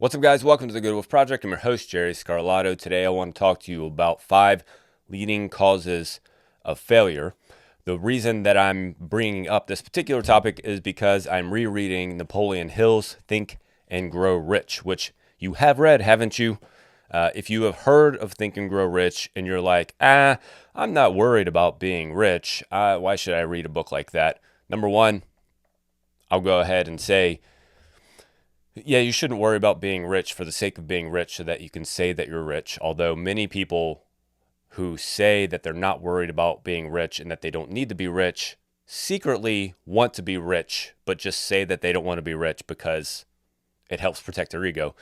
What's up, guys? Welcome to the Good Wolf Project. I'm your host, Jerry Scarlato. Today, I want to talk to you about 5 leading causes of failure. The reason that I'm bringing up this particular topic is because I'm rereading Napoleon Hill's Think and Grow Rich, which you have read, haven't you? If you have heard of Think and Grow Rich and you're like, I'm not worried about being rich, why should I read a book like that? Number one, I'll go ahead and say, yeah, you shouldn't worry about being rich for the sake of being rich so that you can say that you're rich. Although many people who say that they're not worried about being rich and that they don't need to be rich secretly want to be rich, but just say that they don't want to be rich because it helps protect their ego.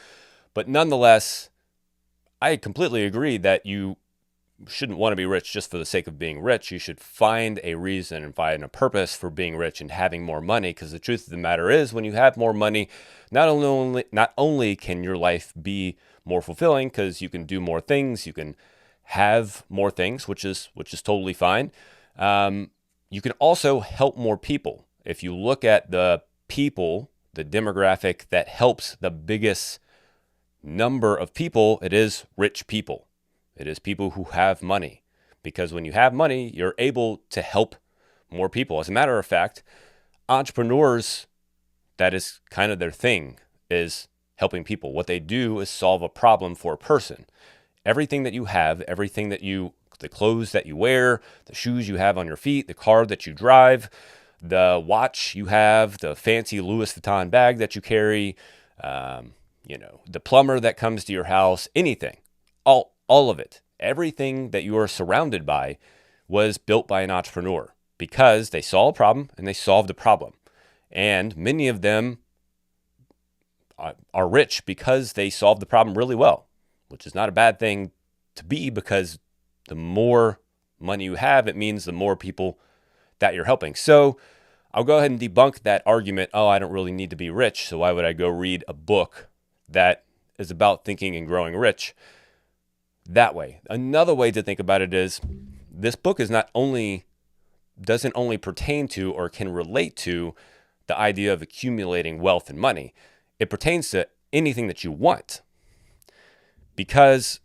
But nonetheless, I completely agree that you shouldn't want to be rich just for the sake of being rich. You should find a reason and find a purpose for being rich and having more money, because the truth of the matter is, when you have more money, not only can your life be more fulfilling because you can do more things, you can have more things, which is totally fine. You can also help more people. If you look at the people, the demographic that helps the biggest number of people, it is rich people. It is people who have money, because when you have money, you're able to help more people. As a matter of fact, entrepreneurs, that is kind of their thing, is helping people. What they do is solve a problem for a person. Everything that you have, the clothes that you wear, the shoes you have on your feet, the car that you drive, the watch you have, the fancy Louis Vuitton bag that you carry, the plumber that comes to your house, anything, all of it, everything that you are surrounded by was built by an entrepreneur because they saw a problem and they solved a problem. And many of them are rich because they solved the problem really well, which is not a bad thing to be, because the more money you have, it means the more people that you're helping. So I'll go ahead and debunk that argument. Oh, I don't really need to be rich, so why would I go read a book that is about thinking and growing rich? That way. Another way to think about it is, this book doesn't only pertain to or can relate to the idea of accumulating wealth and money. It pertains to anything that you want. Because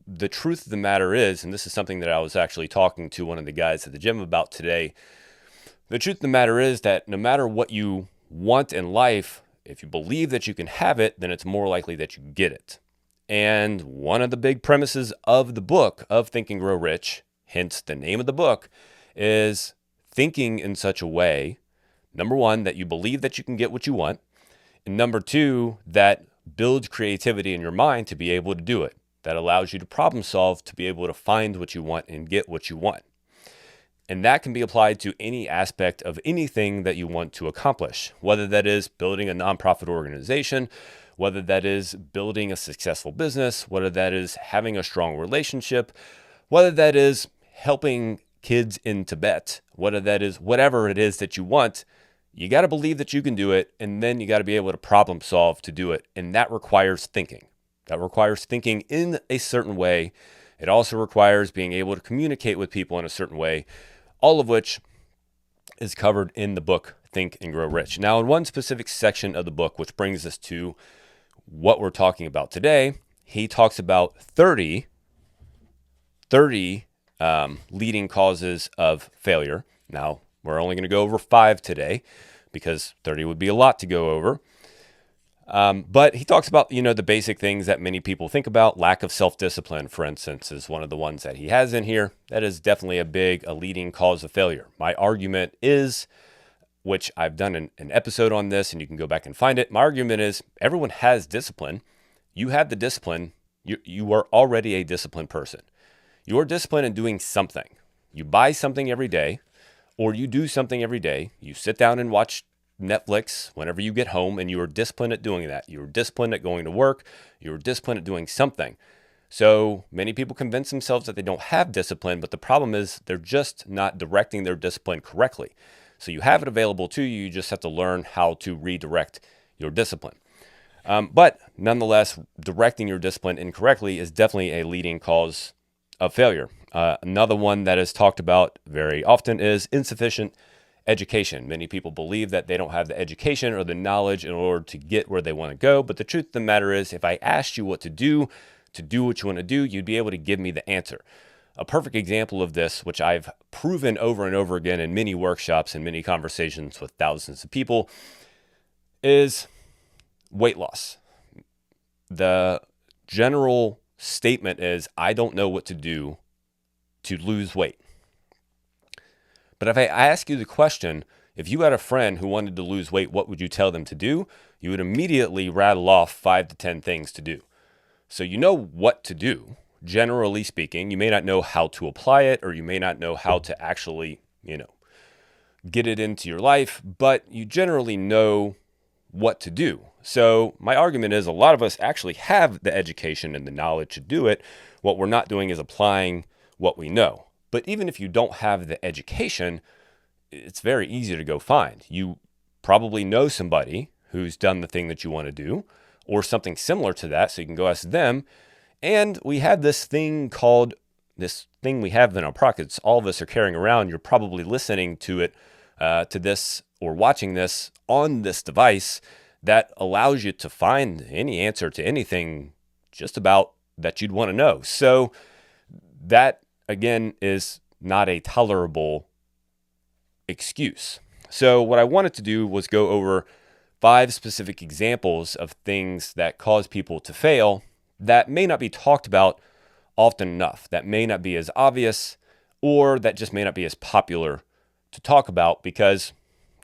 the truth of the matter is, and this is something that I was actually talking to one of the guys at the gym about today, the truth of the matter is that no matter what you want in life, if you believe that you can have it, then it's more likely that you get it. And one of the big premises of the book of Think and Grow Rich, hence the name of the book, is thinking in such a way, number one, that you believe that you can get what you want, and number two, that builds creativity in your mind to be able to do it. That allows you to problem solve, to be able to find what you want and get what you want. And that can be applied to any aspect of anything that you want to accomplish, whether that is building a nonprofit organization, whether that is building a successful business, whether that is having a strong relationship, whether that is helping kids in Tibet, whether that is whatever it is that you want. You got to believe that you can do it, and then you got to be able to problem solve to do it. And that requires thinking. That requires thinking in a certain way. It also requires being able to communicate with people in a certain way, all of which is covered in the book, Think and Grow Rich. Now, in one specific section of the book, which brings us to what we're talking about today, he talks about 30 leading causes of failure. Now, we're only going to go over 5 today because 30 would be a lot to go over. But he talks about, the basic things that many people think about. Lack of self-discipline, for instance, is one of the ones that he has in here. That is definitely a leading cause of failure. My argument is, which I've done an episode on this, and you can go back and find it. My argument is, everyone has discipline. You have the discipline. You are already a disciplined person. You are disciplined in doing something. You buy something every day, or you do something every day. You sit down and watch Netflix whenever you get home, and you are disciplined at doing that. You are disciplined at going to work. You are disciplined at doing something. So many people convince themselves that they don't have discipline, but the problem is they're just not directing their discipline correctly. So you have it available to you. You just have to learn how to redirect your discipline. But nonetheless, directing your discipline incorrectly is definitely a leading cause of failure. Another one that is talked about very often is insufficient education. Many people believe that they don't have the education or the knowledge in order to get where they want to go. But the truth of the matter is, if I asked you what to do what you want to do, you'd be able to give me the answer. A perfect example of this, which I've proven over and over again in many workshops and many conversations with thousands of people, is weight loss. The general statement is, I don't know what to do to lose weight. But if I ask you the question, if you had a friend who wanted to lose weight, what would you tell them to do? You would immediately rattle off 5 to 10 things to do. So you know what to do, generally speaking. You may not know how to apply it, or you may not know how to actually, get it into your life, but you generally know what to do. So my argument is, a lot of us actually have the education and the knowledge to do it. What we're not doing is applying what we know. But even if you don't have the education, it's very easy to go find. You probably know somebody who's done the thing that you want to do, or something similar to that, so you can go ask them. And we have this thing we have in our pockets, all of us are carrying around. You're probably listening to it, to this, or watching this on this device, that allows you to find any answer to anything just about that you'd want to know. So that, again, is not a tolerable excuse. So what I wanted to do was go over 5 specific examples of things that cause people to fail that may not be talked about often enough, that may not be as obvious, or that just may not be as popular to talk about, because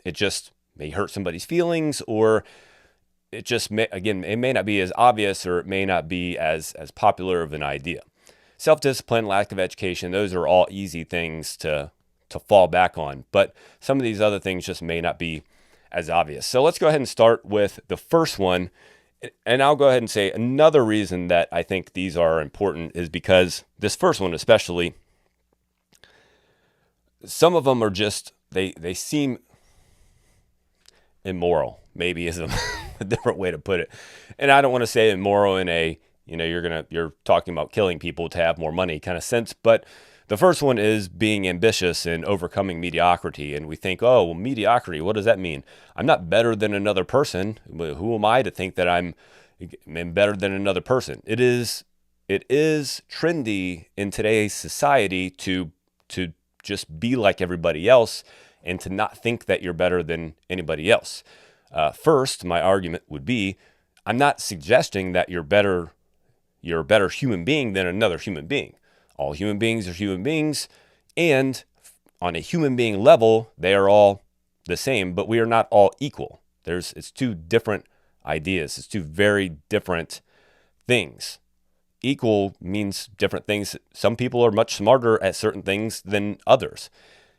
it just may hurt somebody's feelings, or it just may, again, it may not be as obvious, or it may not be as popular of an idea. Self-discipline, lack of education, those are all easy things to fall back on. But some of these other things just may not be as obvious. So let's go ahead and start with the first one. And I'll go ahead and say another reason that I think these are important is because this first one especially, some of them are just, they seem immoral, maybe is a different way to put it. And I don't want to say immoral in a, you're talking about killing people to have more money kind of sense. But the first one is being ambitious and overcoming mediocrity. And we think, oh, well, mediocrity, what does that mean? I'm not better than another person. Who am I to think that I'm better than another person? It is trendy in today's society to just be like everybody else and to not think that you're better than anybody else. First, my argument would be, I'm not suggesting that you're a better human being than another human being. All human beings are human beings, and on a human being level, they are all the same, but we are not all equal. It's 2 different ideas. It's 2 very different things. Equal means different things. Some people are much smarter at certain things than others.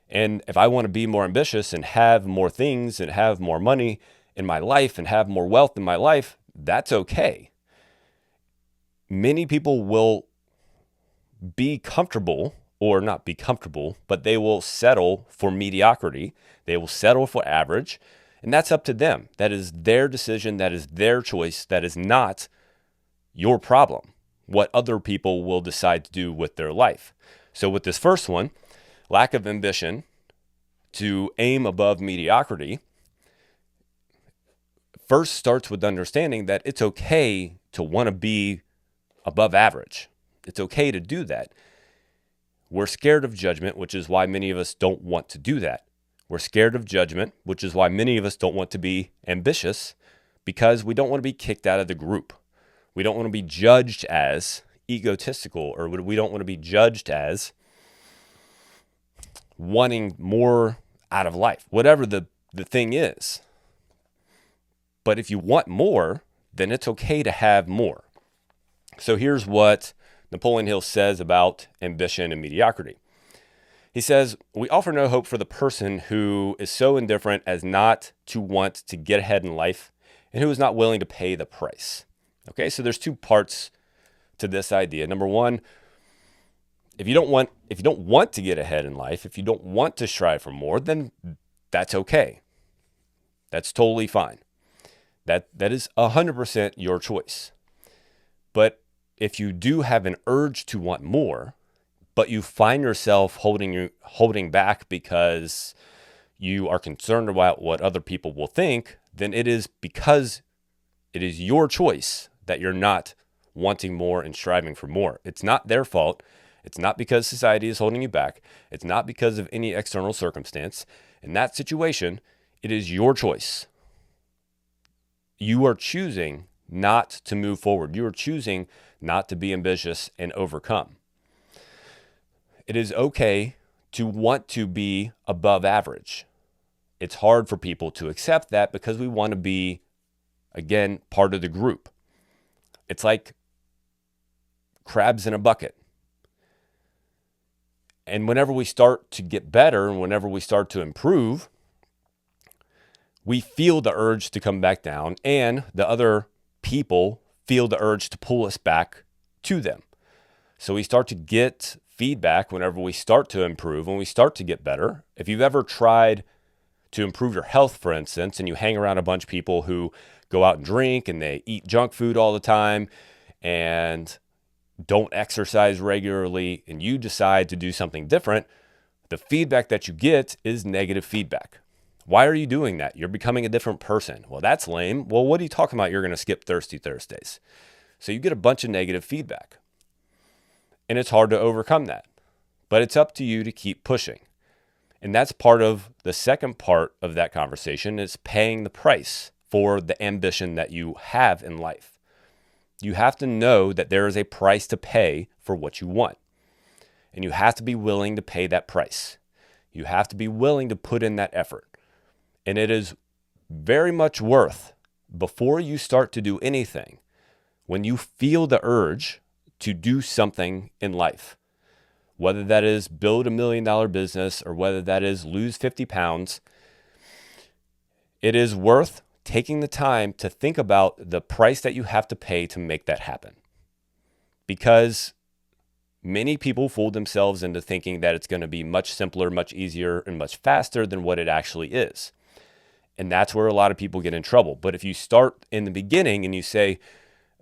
And if I want to be more ambitious and have more things and have more money in my life and have more wealth in my life, that's okay. Many people will be comfortable, or not be comfortable, but they will settle for mediocrity. They will settle for average, and that's up to them. That is their decision. That is their choice. That is not your problem, what other people will decide to do with their life. So with this first one, lack of ambition to aim above mediocrity, first starts with understanding that it's okay to want to be above average. It's okay to do that. We're scared of judgment, which is why many of us don't want to do that. We're scared of judgment, which is why many of us don't want to be ambitious, because we don't want to be kicked out of the group. We don't want to be judged as egotistical, or we don't want to be judged as wanting more out of life, whatever the thing is. But if you want more, then it's okay to have more. So here's what Napoleon Hill says about ambition and mediocrity. He says, we offer no hope for the person who is so indifferent as not to want to get ahead in life and who is not willing to pay the price. Okay, so there's 2 parts to this idea. Number 1, if you don't want to get ahead in life, if you don't want to strive for more, then that's okay. That's totally fine. That is 100% your choice. But if you do have an urge to want more, but you find yourself holding back because you are concerned about what other people will think, then it is because it is your choice that you're not wanting more and striving for more. It's not their fault. It's not because society is holding you back. It's not because of any external circumstance. In that situation, it is your choice. You are choosing not to move forward. You are choosing not to be ambitious and overcome. It is okay to want to be above average. It's hard for people to accept that because we want to be, again, part of the group. It's like crabs in a bucket. And whenever we start to get better and whenever we start to improve, we feel the urge to come back down, and the other people feel the urge to pull us back to them. So we start to get feedback whenever we start to improve, when we start to get better. If you've ever tried to improve your health, for instance, and you hang around a bunch of people who go out and drink and they eat junk food all the time and don't exercise regularly, and you decide to do something different, the feedback that you get is negative feedback. Why are you doing that? You're becoming a different person. Well, that's lame. Well, what are you talking about? You're going to skip Thirsty Thursdays. So you get a bunch of negative feedback. And it's hard to overcome that. But it's up to you to keep pushing. And that's part of the second part of that conversation, is paying the price for the ambition that you have in life. You have to know that there is a price to pay for what you want. And you have to be willing to pay that price. You have to be willing to put in that effort. And it is very much worth, before you start to do anything, when you feel the urge to do something in life, whether that is build $1 million business or whether that is lose 50 pounds, it is worth taking the time to think about the price that you have to pay to make that happen. Because many people fool themselves into thinking that it's going to be much simpler, much easier, and much faster than what it actually is. And that's where a lot of people get in trouble. But if you start in the beginning and you say,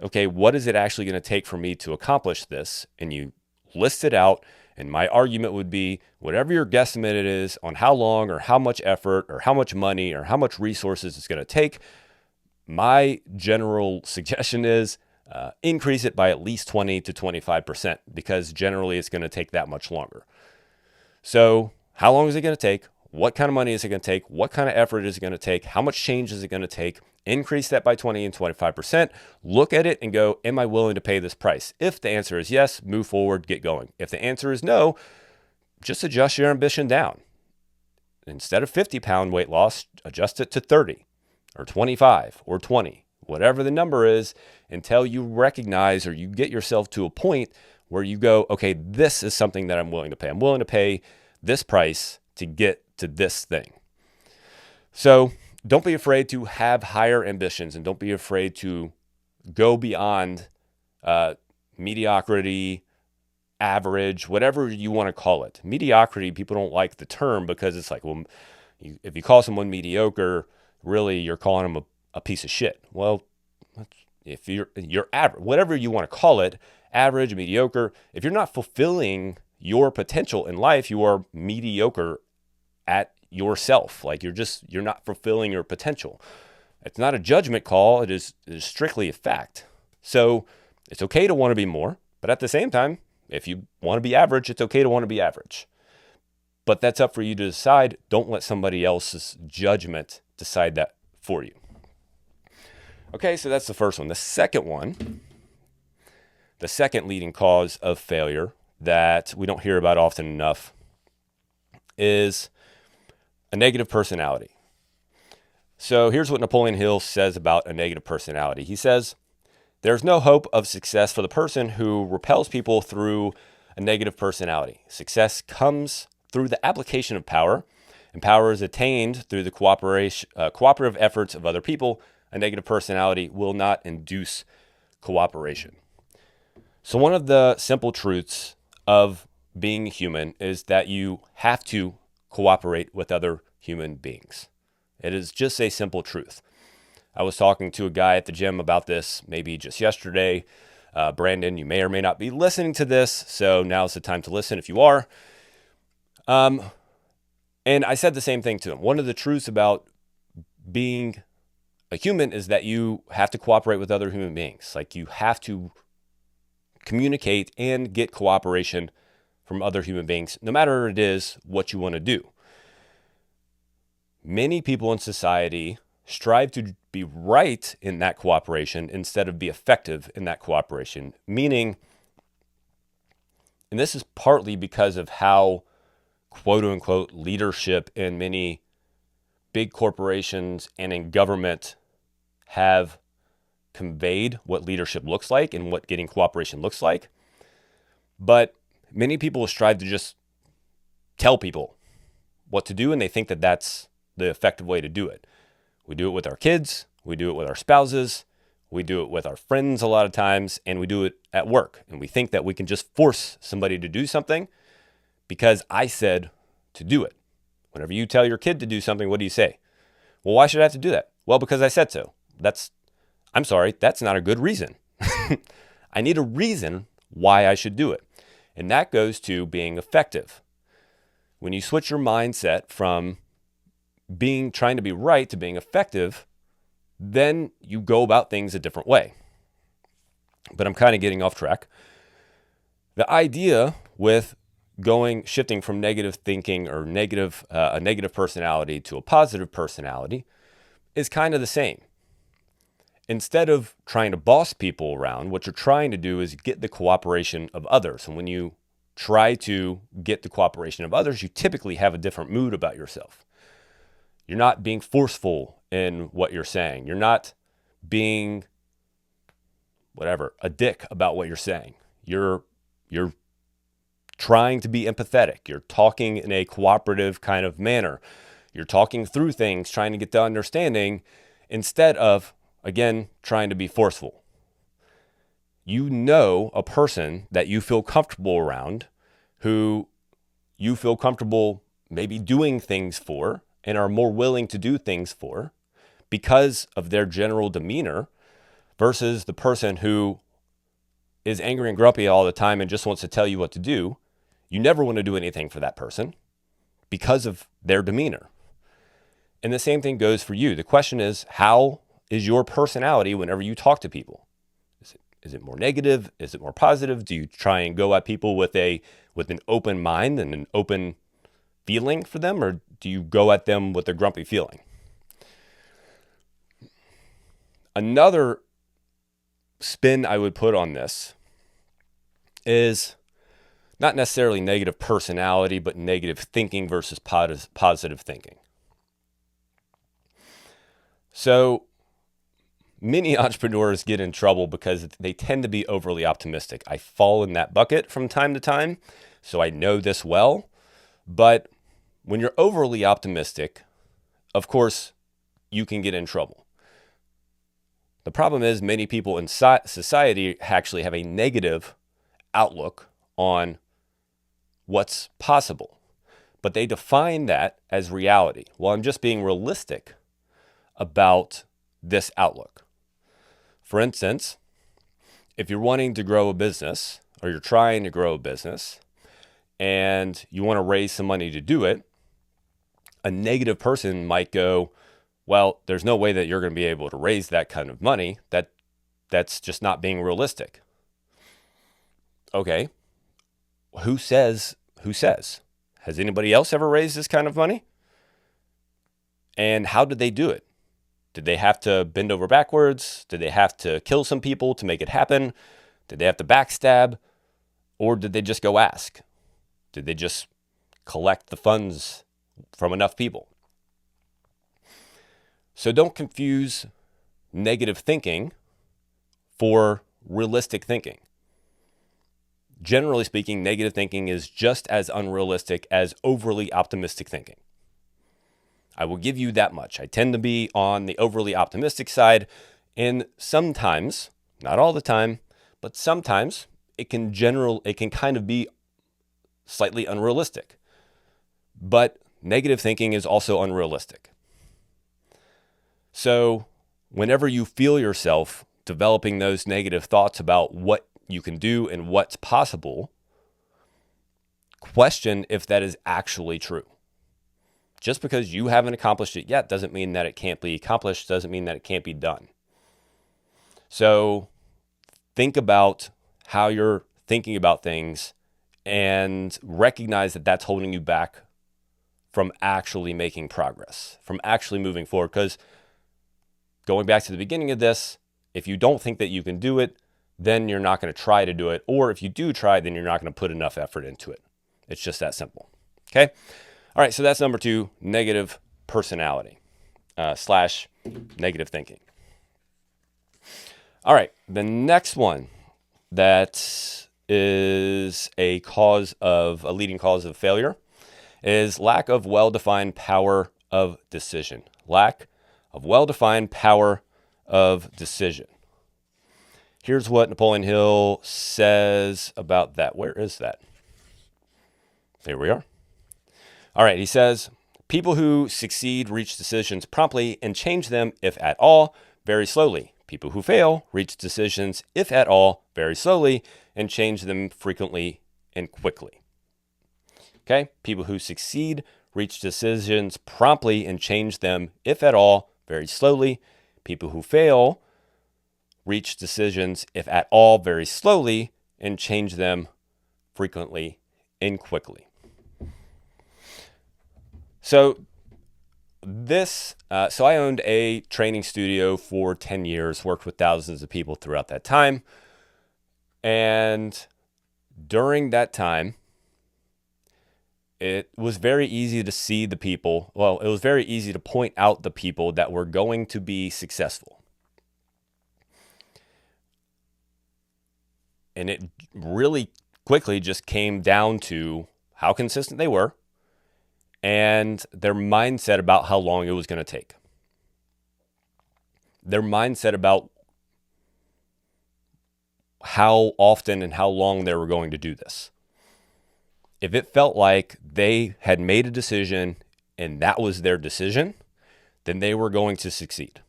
okay, what is it actually going to take for me to accomplish this? And you list it out. And my argument would be, whatever your guesstimate is on how long or how much effort or how much money or how much resources it's going to take, my general suggestion is increase it by at least 20 to 25%, because generally it's going to take that much longer. So how long is it going to take? What kind of money is it going to take? What kind of effort is it going to take? How much change is it going to take? Increase that by 20 and 25%. Look at it and go, am I willing to pay this price? If the answer is yes, move forward, get going. If the answer is no, just adjust your ambition down. Instead of 50-pound weight loss, adjust it to 30 or 25 or 20, whatever the number is, until you recognize or you get yourself to a point where you go, okay, this is something that I'm willing to pay. I'm willing to pay this price to get to this thing. So don't be afraid to have higher ambitions, and don't be afraid to go beyond mediocrity, average, whatever you want to call it. Mediocrity, people don't like the term because it's like, well, if you call someone mediocre, really you're calling them a piece of shit. Well, if you're average, whatever you want to call it, average, mediocre, if you're not fulfilling your potential in life, you are mediocre at yourself. Like you're not fulfilling your potential. It's not a judgment call. It is strictly a fact. So it's okay to want to be more, but at the same time, if you want to be average, it's okay to want to be average. But that's up for you to decide. Don't let somebody else's judgment decide that for you. Okay, so that's the first one. The second one, the second leading cause of failure that we don't hear about often enough, is a negative personality. So here's what Napoleon Hill says about a negative personality. He says, there's no hope of success for the person who repels people through a negative personality. Success comes through the application of power, and power is attained through the cooperative efforts of other people. A negative personality will not induce cooperation. So one of the simple truths of being human is that you have to cooperate with other human beings. It is just a simple truth. I was talking to a guy at the gym about this maybe just yesterday. Brandon, you may or may not be listening to this, so now's the time to listen if you are. And I said the same thing to him. One of the truths about being a human is that you have to cooperate with other human beings. Like, you have to communicate and get cooperation from other human beings, no matter it is what you want to do. Many people in society strive to be right in that cooperation instead of be effective in that cooperation. Meaning, and this is partly because of how quote unquote leadership in many big corporations and in government have conveyed what leadership looks like and what getting cooperation looks like. But many people strive to just tell people what to do, and they think that that's the effective way to do it. We do it with our kids, we do it with our spouses, we do it with our friends a lot of times, and we do it at work. And we think that we can just force somebody to do something because I said to do it. Whenever you tell your kid to do something, what do you say? Well, why should I have to do that? Well, because I said so. I'm sorry, that's not a good reason. I need a reason why I should do it. And that goes to being effective. When you switch your mindset from trying to be right to being effective, then you go about things a different way. But I'm kind of getting off track. The idea with shifting from negative thinking or a negative personality to a positive personality is kind of the same. Instead of trying to boss people around, what you're trying to do is get the cooperation of others. And when you try to get the cooperation of others, you typically have a different mood about yourself. You're not being forceful in what you're saying. You're not being a dick about what you're saying. You're trying to be empathetic. You're talking in a cooperative kind of manner. You're talking through things, trying to get to understanding instead of, again, trying to be forceful. You know a person that you feel comfortable around, who you feel comfortable maybe doing things for and are more willing to do things for because of their general demeanor, versus the person who is angry and grumpy all the time and just wants to tell you what to do. You never want to do anything for that person because of their demeanor. And the same thing goes for you. The question is, how is your personality whenever you talk to people? Is it more negative? Is it more positive? Do you try and go at people with an open mind and an open feeling for them, or do you go at them with a grumpy feeling? Another spin I would put on this is not necessarily negative personality, but negative thinking versus positive thinking. So many entrepreneurs get in trouble because they tend to be overly optimistic. I fall in that bucket from time to time, so I know this well. But when you're overly optimistic, of course, you can get in trouble. The problem is many people in society actually have a negative outlook on what's possible, but they define that as reality. Well, I'm just being realistic about this outlook. For instance, if you're wanting to grow a business, or you're trying to grow a business and you want to raise some money to do it, a negative person might go, well, there's no way that you're going to be able to raise that kind of money. That's just not being realistic. Okay. Who says? Has anybody else ever raised this kind of money? And how did they do it? Did they have to bend over backwards? Did they have to kill some people to make it happen? Did they have to backstab? Or did they just go ask? Did they just collect the funds from enough people? So don't confuse negative thinking for realistic thinking. Generally speaking, negative thinking is just as unrealistic as overly optimistic thinking. I will give you that much. I tend to be on the overly optimistic side, and sometimes, not all the time, but sometimes it can kind of be slightly unrealistic. But negative thinking is also unrealistic. So whenever you feel yourself developing those negative thoughts about what you can do and what's possible, question if that is actually true. Just because you haven't accomplished it yet doesn't mean that it can't be accomplished, doesn't mean that it can't be done. So think about how you're thinking about things and recognize that that's holding you back from actually making progress, from actually moving forward. Because going back to the beginning of this, if you don't think that you can do it, then you're not going to try to do it. Or if you do try, then you're not going to put enough effort into it. It's just that simple. Okay? All right, so that's number 2, negative personality / negative thinking. All right, the next one that is a leading cause of failure is lack of well-defined power of decision. Lack of well-defined power of decision. Here's what Napoleon Hill says about that. Where is that? Here we are. All right, he says, people who succeed reach decisions promptly and change them, if at all, very slowly. People who fail reach decisions, if at all, very slowly and change them frequently and quickly. Okay? People who succeed reach decisions promptly and change them, if at all, very slowly. People who fail reach decisions, if at all, very slowly and change them frequently and quickly. So I owned a training studio for 10 years, worked with thousands of people throughout that time. And during that time, it was very easy to see the people. Well, it was very easy to point out the people that were going to be successful. And it really quickly just came down to how consistent they were and their mindset about how long it was going to take. Their mindset about how often and how long they were going to do this. If it felt like they had made a decision and that was their decision, then they were going to succeed.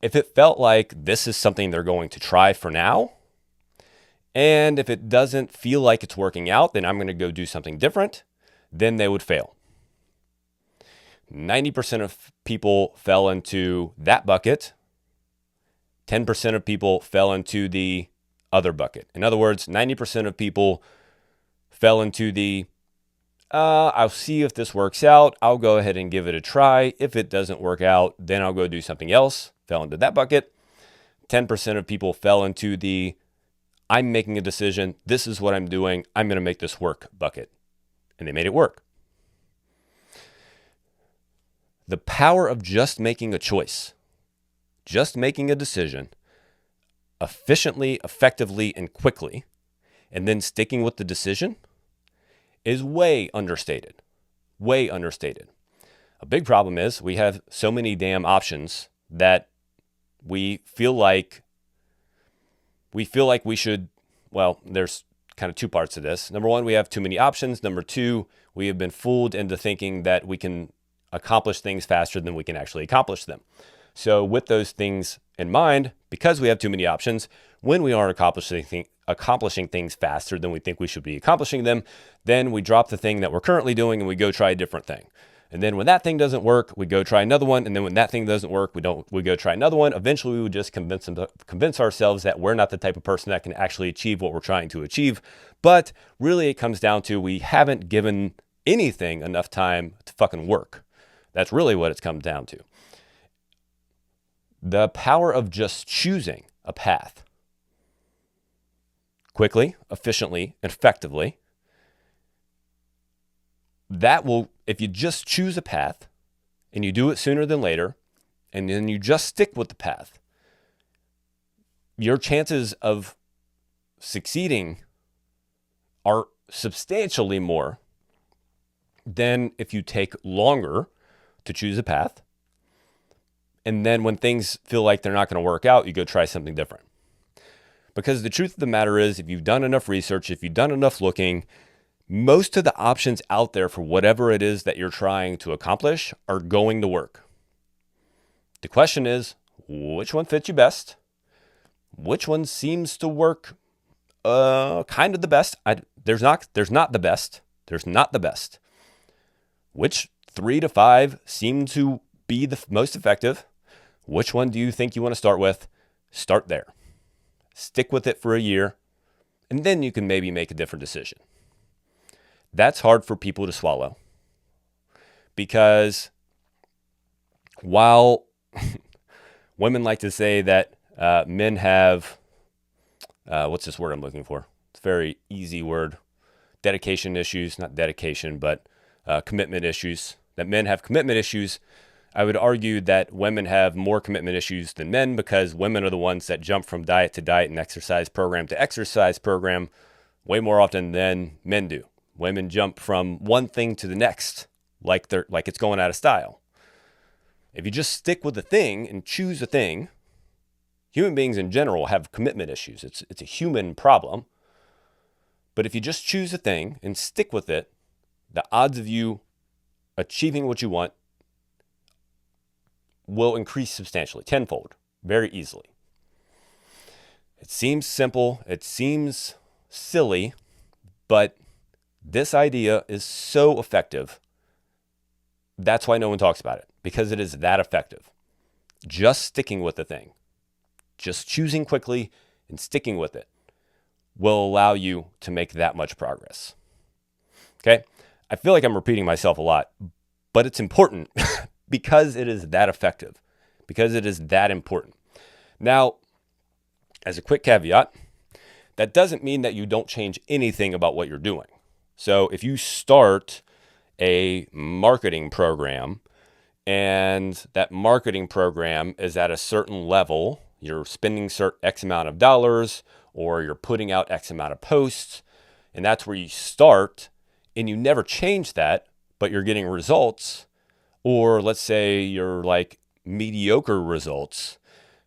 If it felt like this is something they're going to try for now, and if it doesn't feel like it's working out, then I'm going to go do something different, then they would fail. 90% of people fell into that bucket. 10% of people fell into the other bucket. In other words, 90% of people fell into the, I'll see if this works out. I'll go ahead and give it a try. If it doesn't work out, then I'll go do something else. Fell into that bucket. 10% of people fell into the, I'm making a decision. This is what I'm doing. I'm going to make this work bucket. And they made it work. The power of just making a choice, just making a decision efficiently, effectively, and quickly, and then sticking with the decision is way understated. Way understated. A big problem is we have so many damn options that we feel like we should, well, there's kind of 2 parts to this. Number 1, we have too many options. Number 2, we have been fooled into thinking that we can accomplish things faster than we can actually accomplish them. So with those things in mind, because we have too many options, when we are accomplishing things faster than we think we should be accomplishing them, then we drop the thing that we're currently doing and we go try a different thing. And then when that thing doesn't work, we go try another one. And then when that thing doesn't work, we go try another one. Eventually, we would just convince ourselves that we're not the type of person that can actually achieve what we're trying to achieve. But really, it comes down to we haven't given anything enough time to fucking work. That's really what it's come down to. The power of just choosing a path quickly, efficiently, and effectively. That will, if you just choose a path and you do it sooner than later, and then you just stick with the path, your chances of succeeding are substantially more than if you take longer to choose a path. And then when things feel like they're not going to work out, you go try something different. Because the truth of the matter is, if you've done enough research, if you've done enough looking, most of the options out there for whatever it is that you're trying to accomplish are going to work. The question is, which one fits you best? Which one seems to work kind of the best? There's not the best. There's not the best. Which 3 to 5 seem to be the most effective. Which one do you think you want to start with? Start there. Stick with it for a year, and then you can maybe make a different decision. That's hard for people to swallow because while women like to say that men have, what's this word I'm looking for? It's a very easy word. Dedication issues, not dedication, but commitment issues. That men have commitment issues. I would argue that women have more commitment issues than men because women are the ones that jump from diet to diet and exercise program to exercise program way more often than men do. Women jump from one thing to the next like it's going out of style. If you just stick with the thing and choose a thing, human beings in general have commitment issues. It's a human problem. But if you just choose a thing and stick with it, the odds of you achieving what you want will increase substantially, tenfold, very easily. It seems simple, it seems silly, but this idea is so effective. That's why no one talks about it, because it is that effective. Just sticking with the thing, just choosing quickly and sticking with it will allow you to make that much progress. Okay? I feel like I'm repeating myself a lot, but it's important because it is that effective, because it is that important. Now, as a quick caveat, that doesn't mean that you don't change anything about what you're doing. So if you start a marketing program and that marketing program is at a certain level, you're spending X amount of dollars or you're putting out X amount of posts, and that's where you start, and you never change that, but you're getting results, or let's say you're like mediocre results,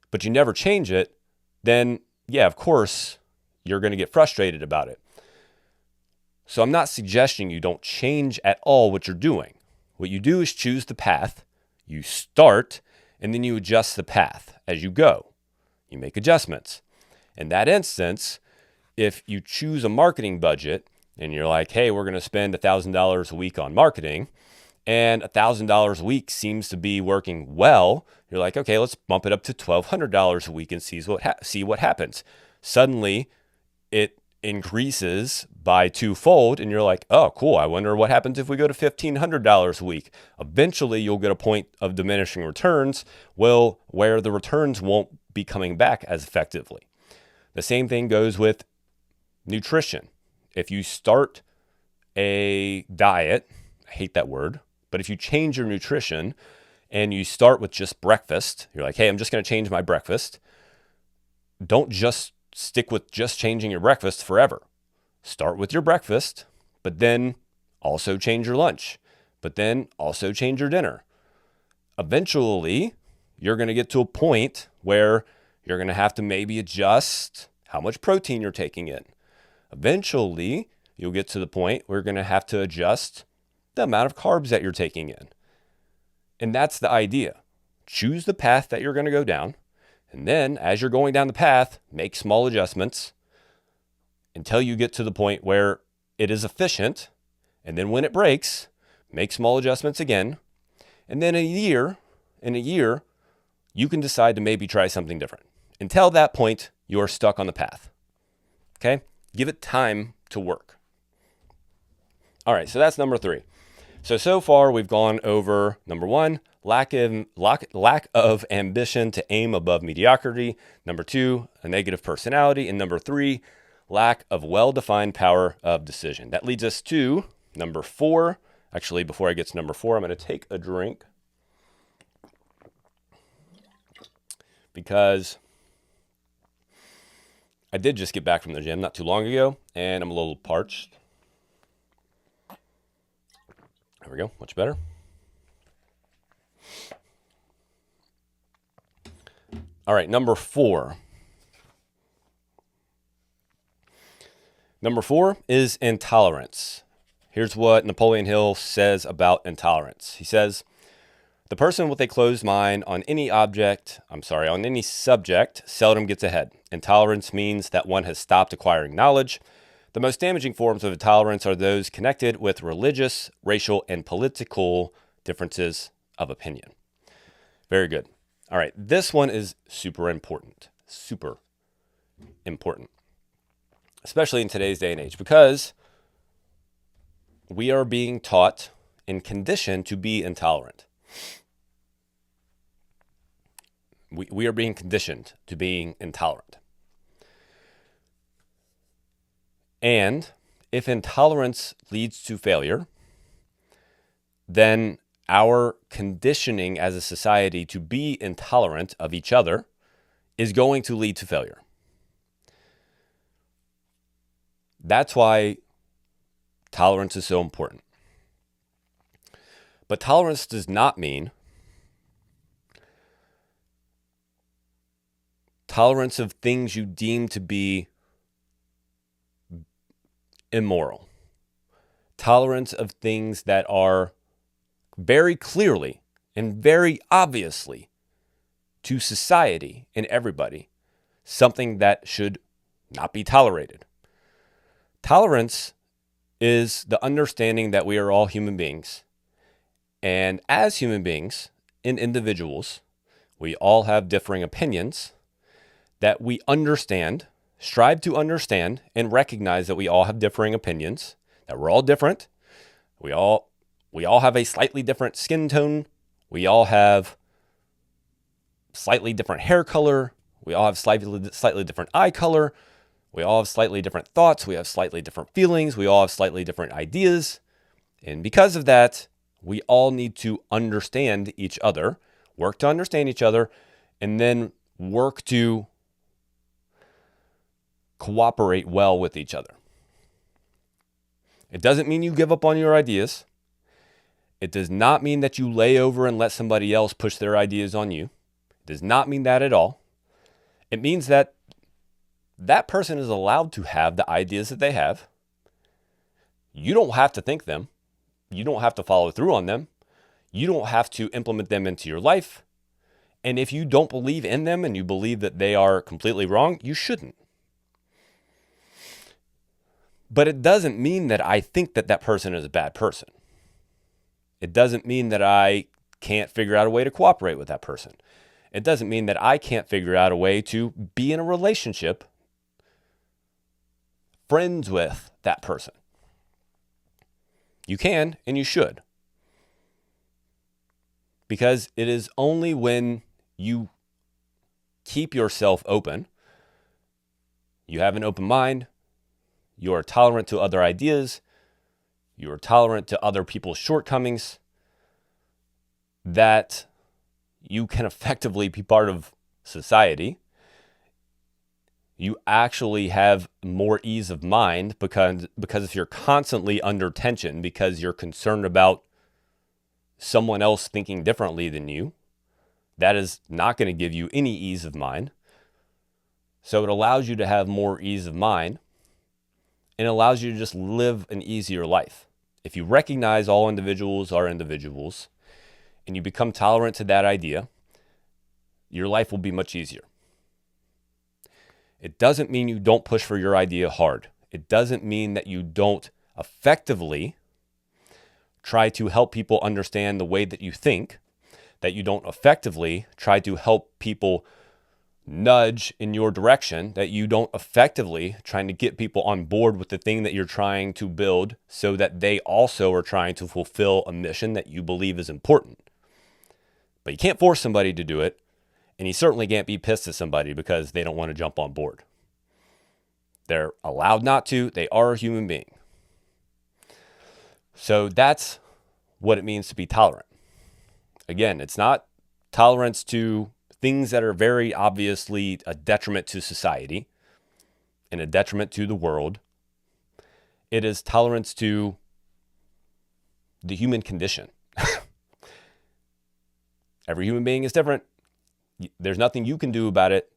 but you never change it, then yeah, of course, you're going to get frustrated about it. So I'm not suggesting you don't change at all what you're doing. What you do is choose the path, you start, and then you adjust the path as you go. You make adjustments. In that instance, if you choose a marketing budget and you're like, hey, we're going to spend $1,000 a week on marketing, and $1,000 a week seems to be working well, you're like, okay, let's bump it up to $1,200 a week and see what happens. Suddenly, it increases by twofold, and you're like, oh, cool, I wonder what happens if we go to $1,500 a week. Eventually, you'll get a point of diminishing returns, where the returns won't be coming back as effectively. The same thing goes with nutrition. If you start a diet, I hate that word, but if you change your nutrition and you start with just breakfast, you're like, hey, I'm just going to change my breakfast. Don't just stick with just changing your breakfast forever. Start with your breakfast, but then also change your lunch, but then also change your dinner. Eventually, you're going to get to a point where you're going to have to maybe adjust how much protein you're taking in. Eventually, you'll get to the point where you're going to have to adjust the amount of carbs that you're taking in. And that's the idea. Choose the path that you're going to go down. And then as you're going down the path, make small adjustments until you get to the point where it is efficient. And then when it breaks, make small adjustments again. And then in a year, you can decide to maybe try something different. Until that point, you're stuck on the path. Okay? Give it time to work. All right, so that's number 3. So far we've gone over number 1, lack of ambition to aim above mediocrity. Number 2, a negative personality. And number 3, lack of well-defined power of decision. That leads us to number 4. Actually, before I get to number 4, I'm going to take a drink because I did just get back from the gym not too long ago, and I'm a little parched. There we go, much better. All right, number 4. Number 4 is intolerance. Here's what Napoleon Hill says about intolerance. He says, the person with a closed mind on any subject seldom gets ahead. Intolerance means that one has stopped acquiring knowledge. The most damaging forms of intolerance are those connected with religious, racial, and political differences of opinion. Very good. All right, this one is super important, especially in today's day and age, because we are being taught and conditioned to be intolerant. We are being conditioned to being intolerant. And if intolerance leads to failure, then our conditioning as a society to be intolerant of each other is going to lead to failure. That's why tolerance is so important. But tolerance does not mean tolerance of things you deem to be immoral. Tolerance of things that are very clearly and very obviously to society and everybody something that should not be tolerated. Tolerance is the understanding that we are all human beings. And as human beings and individuals, we all have differing opinions that we understand, strive to understand, and recognize that we all have differing opinions, that we're all different. We all have a slightly different skin tone. We all have slightly different hair color. We all have slightly different eye color. We all have slightly different thoughts. We have slightly different feelings. We all have slightly different ideas. And because of that, we all need to understand each other, work to understand each other, and then work to cooperate well with each other. It doesn't mean you give up on your ideas. It does not mean that you lay over and let somebody else push their ideas on you. It does not mean that at all. It means that that person is allowed to have the ideas that they have. You don't have to think them. You don't have to follow through on them. You don't have to implement them into your life. And if you don't believe in them and you believe that they are completely wrong, you shouldn't. But it doesn't mean that I think that that person is a bad person. It doesn't mean that I can't figure out a way to cooperate with that person. It doesn't mean that I can't figure out a way to be in a relationship, friends with that person. You can and you should. Because it is only when you keep yourself open, you have an open mind, you are tolerant to other ideas, you are tolerant to other people's shortcomings, that you can effectively be part of society. You actually have more ease of mind because if you're constantly under tension because you're concerned about someone else thinking differently than you, that is not going to give you any ease of mind. So it allows you to have more ease of mind and allows you to just live an easier life. If you recognize all individuals are individuals and you become tolerant to that idea, your life will be much easier. It doesn't mean you don't push for your idea hard. It doesn't mean that you don't effectively try to help people understand the way that you think, that you don't effectively try to help people nudge in your direction, that you don't effectively trying to get people on board with the thing that you're trying to build so that they also are trying to fulfill a mission that you believe is important. But you can't force somebody to do it, and you certainly can't be pissed at somebody because they don't want to jump on board. They're allowed not to. They are a human being. So that's what it means to be tolerant. Again, it's not tolerance to things that are very obviously a detriment to society and a detriment to the world. It is tolerance to the human condition. Every human being is different. There's nothing you can do about it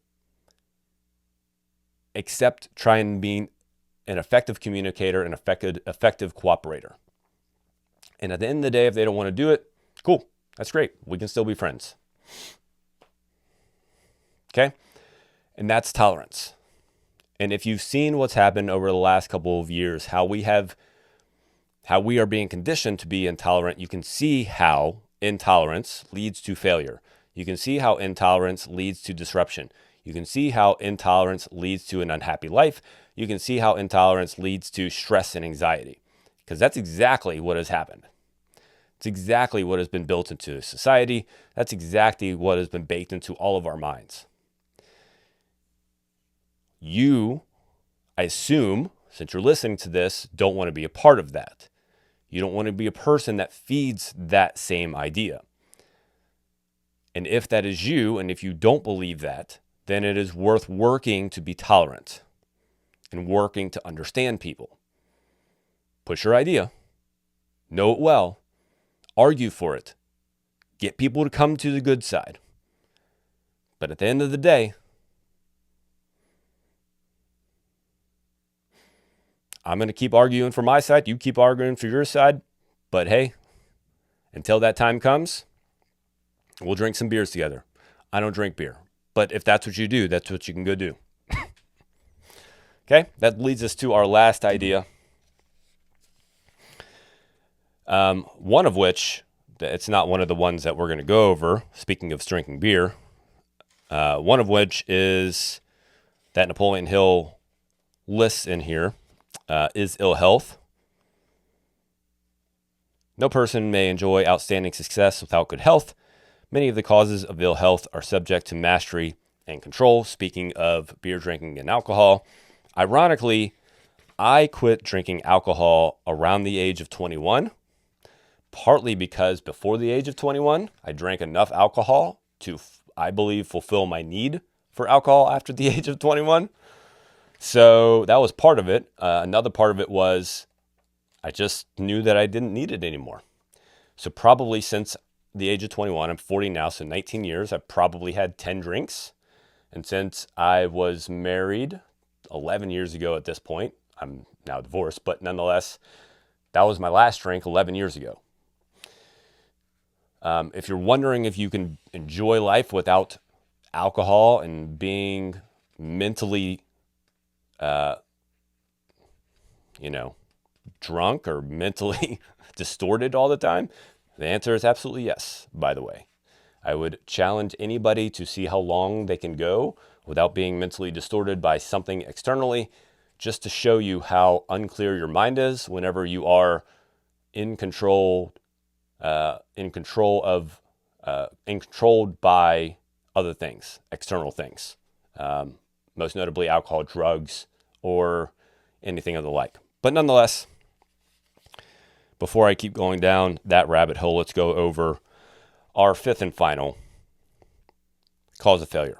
except try and be an effective communicator and effective cooperator. And at the end of the day, if they don't want to do it, cool. That's great. We can still be friends. Okay? And that's tolerance. And if you've seen what's happened over the last couple of years, how we have how we are being conditioned to be intolerant, you can see how intolerance leads to failure. You can see how intolerance leads to disruption. You can see how intolerance leads to an unhappy life. You can see how intolerance leads to stress and anxiety, because that's exactly what has happened. It's exactly what has been built into society. That's exactly what has been baked into all of our minds. You, I assume, since you're listening to this, don't want to be a part of that. You don't want to be a person that feeds that same idea. And if that is you, and if you don't believe that, then it is worth working to be tolerant and working to understand people. Push your idea. Know it well. Argue for it. Get people to come to the good side. But at the end of the day, I'm going to keep arguing for my side. You keep arguing for your side. But hey, until that time comes, we'll drink some beers together. I don't drink beer. But if that's what you do, that's what you can go do. Okay, that leads us to our last idea. One of which, it's not one of the ones that we're going to go over, speaking of drinking beer, one of which is that Napoleon Hill lists in here, is ill health. No person may enjoy outstanding success without good health. Many of the causes of ill health are subject to mastery and control. Speaking of beer drinking and alcohol, ironically, I quit drinking alcohol around the age of 21, partly because before the age of 21, I drank enough alcohol to, I believe, fulfill my need for alcohol after the age of 21. So that was part of it. Another part of it was I just knew that I didn't need it anymore. So probably since the age of 21, I'm 40 now, so 19 years, I've probably had 10 drinks. And since I was married 11 years ago at this point, I'm now divorced, but nonetheless, that was my last drink 11 years ago. If you're wondering if you can enjoy life without alcohol and being mentally, drunk or mentally distorted all the time, the answer is absolutely yes, by the way. I would challenge anybody to see how long they can go without being mentally distorted by something externally, just to show you how unclear your mind is whenever you are controlled by other things, external things, most notably alcohol, drugs, or anything of the like. But nonetheless, before I keep going down that rabbit hole, let's go over our fifth and final cause of failure.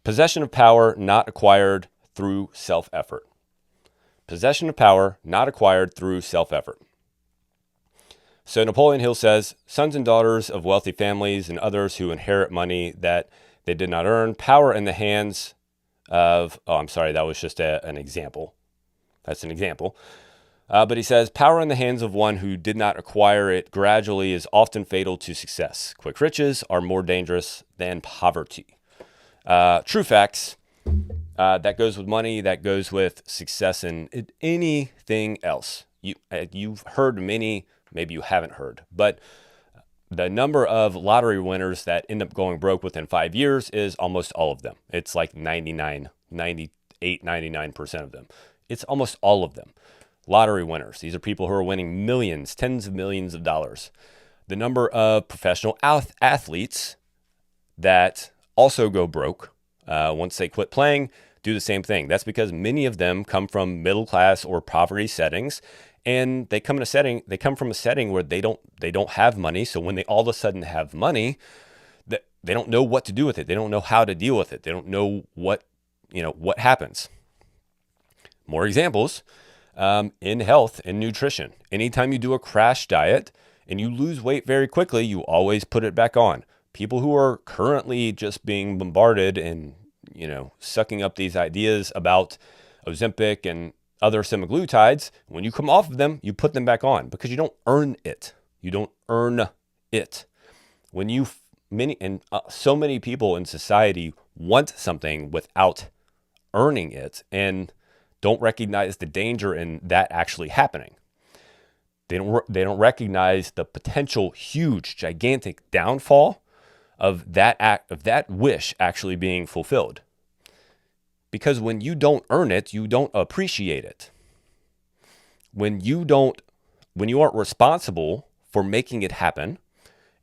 Possession of power not acquired through self-effort. Possession of power not acquired through self-effort. So Napoleon Hill says, sons and daughters of wealthy families and others who inherit money that they did not earn, power in the hands of, that was just an example. That's an example. But he says, power in the hands of one who did not acquire it gradually is often fatal to success. Quick riches are more dangerous than poverty. True facts. That goes with money. That goes with success and anything else. You've heard many, maybe you haven't heard, but the number of lottery winners that end up going broke within 5 years is almost all of them. It's like 99% of them. It's almost all of them. Lottery winners. These are people who are winning millions, tens of millions of dollars. The number of professional athletes that also go broke once they quit playing do the same thing. That's because many of them come from middle class or poverty settings, and they come from a setting where they don't have money. So when they all of a sudden have money, they don't know what to do with it. They don't know how to deal with it. They don't know what happens. More examples. In health and nutrition. Anytime you do a crash diet and you lose weight very quickly, you always put it back on. People who are currently just being bombarded and, sucking up these ideas about Ozempic and other semaglutides, when you come off of them, you put them back on because you don't earn it. You don't earn it. When so many people in society want something without earning it and don't recognize the danger in that actually happening. They don't recognize the potential huge, gigantic downfall of that act, of that wish actually being fulfilled. Because when you don't earn it, you don't appreciate it. When you aren't responsible for making it happen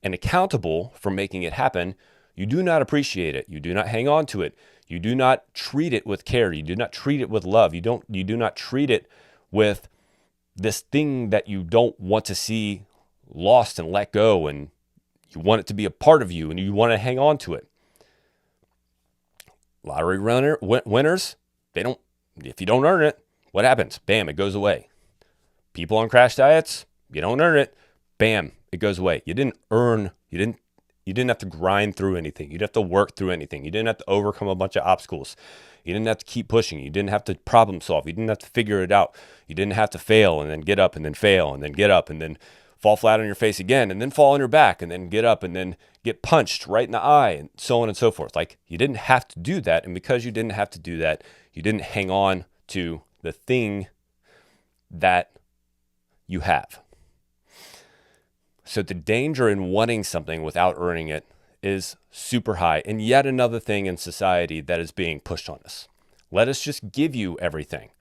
and accountable for making it happen, you do not appreciate it. You do not hang on to it. You do not treat it with care. You do not treat it with love. You do not treat it with this thing that you don't want to see lost and let go, and you want it to be a part of you and you want to hang on to it. Lottery winners, if you don't earn it, what happens? Bam, it goes away. People on crash diets, you don't earn it, bam, it goes away. You didn't have to grind through anything. You didn't have to work through anything. You didn't have to overcome a bunch of obstacles. You didn't have to keep pushing. You didn't have to problem solve. You didn't have to figure it out. You didn't have to fail and then get up and then fail and then get up and then fall flat on your face again and then fall on your back and then get up and then get punched right in the eye and so on and so forth. Like, you didn't have to do that. And because you didn't have to do that, you didn't hang on to the thing that you have. So the danger in wanting something without earning it is super high. And yet another thing in society that is being pushed on us. Let us just give you everything.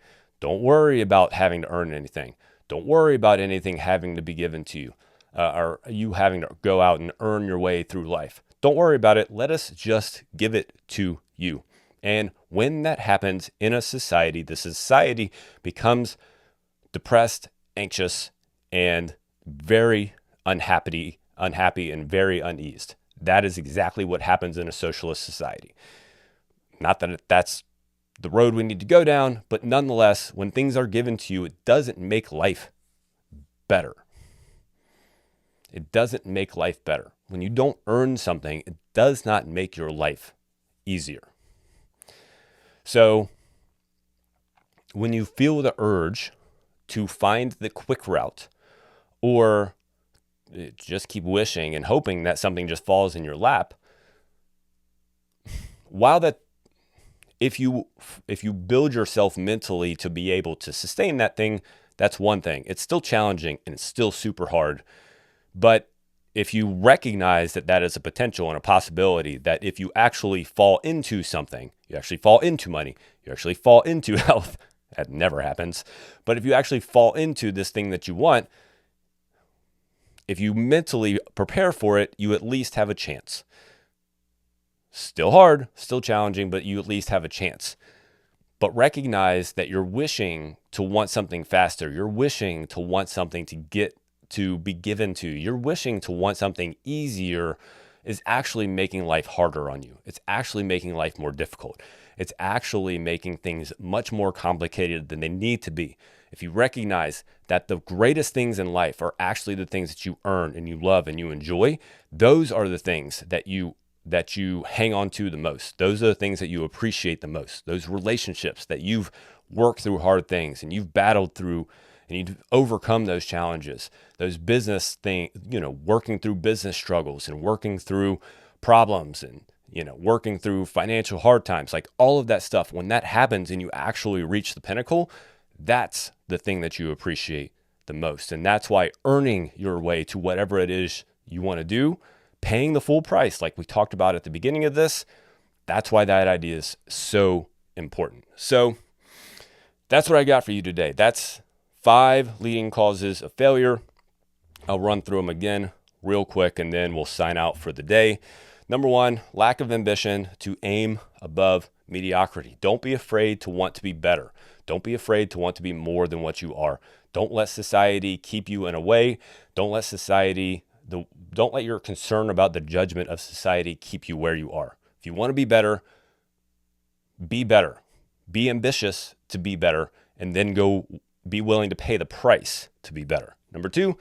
Don't worry about having to earn anything. Don't worry about anything having to be given to you, or you having to go out and earn your way through life. Don't worry about it. Let us just give it to you. And when that happens in a society, the society becomes depressed, anxious, and very unhappy and very uneased. That is exactly what happens in a socialist society. Not that that's the road we need to go down, but nonetheless, when things are given to you, it doesn't make life better. It doesn't make life better. When you don't earn something, it does not make your life easier. So when you feel the urge to find the quick route, or just keep wishing and hoping that something just falls in your lap, if you build yourself mentally to be able to sustain that thing, that's one thing. It's still challenging and it's still super hard. But if you recognize that that is a potential and a possibility, that if you actually fall into something, you actually fall into money, you actually fall into health, that never happens. But if you actually fall into this thing that you want, if you mentally prepare for it, you at least have a chance. Still hard, still challenging, but you at least have a chance. But recognize that you're wishing to want something faster. You're wishing to want something to be given to you. You're wishing to want something easier is actually making life harder on you. It's actually making life more difficult. It's actually making things much more complicated than they need to be. If you recognize that the greatest things in life are actually the things that you earn and you love and you enjoy, those are the things that you hang on to the most. Those are the things that you appreciate the most. Those relationships that you've worked through hard things and you've battled through and you've overcome those challenges. Those business things, working through business struggles and working through problems and, working through financial hard times, like all of that stuff. When that happens and you actually reach the pinnacle, that's the thing that you appreciate the most. And that's why earning your way to whatever it is you want to do, paying the full price, like we talked about at the beginning of this, that's why that idea is so important. So that's what I got for you today. That's 5 leading causes of failure. I'll run through them again real quick and then we'll sign out for the day. Number 1, lack of ambition to aim above mediocrity. Don't be afraid to want to be better. Don't be afraid to want to be more than what you are. Don't let society keep you in a way. Don't let your concern about the judgment of society keep you where you are. If you want to be better, be better. Be ambitious to be better, and then go be willing to pay the price to be better. Number 2,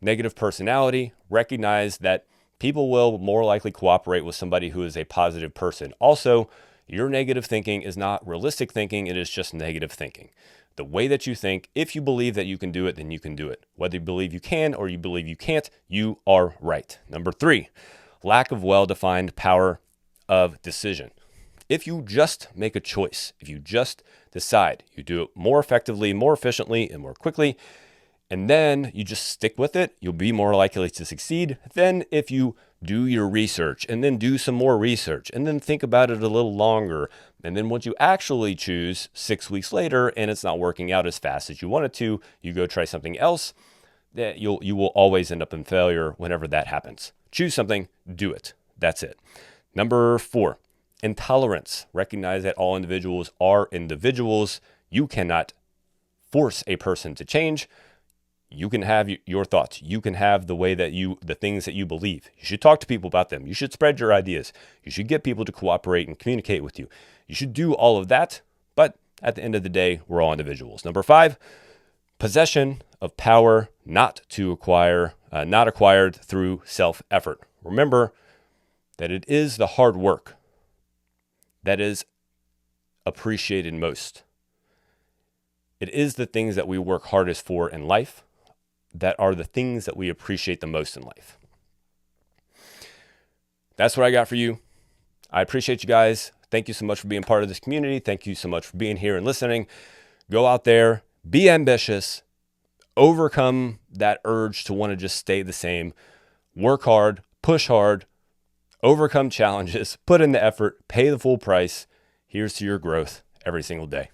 negative personality. Recognize that people will more likely cooperate with somebody who is a positive person. Also, your negative thinking is not realistic thinking. It is just negative thinking. The way that you think, if you believe that you can do it, then you can do it. Whether you believe you can or you believe you can't, you are right. Number 3, lack of well-defined power of decision. If you just make a choice, if you just decide, you do it more effectively, more efficiently, and more quickly, And then you just stick with it. You'll be more likely to succeed than if you do your research and then do some more research and then think about it a little longer. And then once you actually choose 6 weeks later and it's not working out as fast as you want it to, you go try something else, that you will always end up in failure whenever that happens. Choose something, do it. That's it. Number 4, intolerance. Recognize that all individuals are individuals. You cannot force a person to change. You can have your thoughts. You can have the things that you believe. You should talk to people about them. You should spread your ideas. You should get people to cooperate and communicate with you. You should do all of that. But at the end of the day, we're all individuals. Number 5, possession of power not acquired through self-effort. Remember that it is the hard work that is appreciated most. It is the things that we work hardest for in life that are the things that we appreciate the most in life. That's what I got for you. I appreciate you guys. Thank you so much for being part of this community. Thank you so much for being here and listening. Go out there, be ambitious, overcome that urge to want to just stay the same. Work hard, push hard, overcome challenges, put in the effort, pay the full price. Here's to your growth every single day.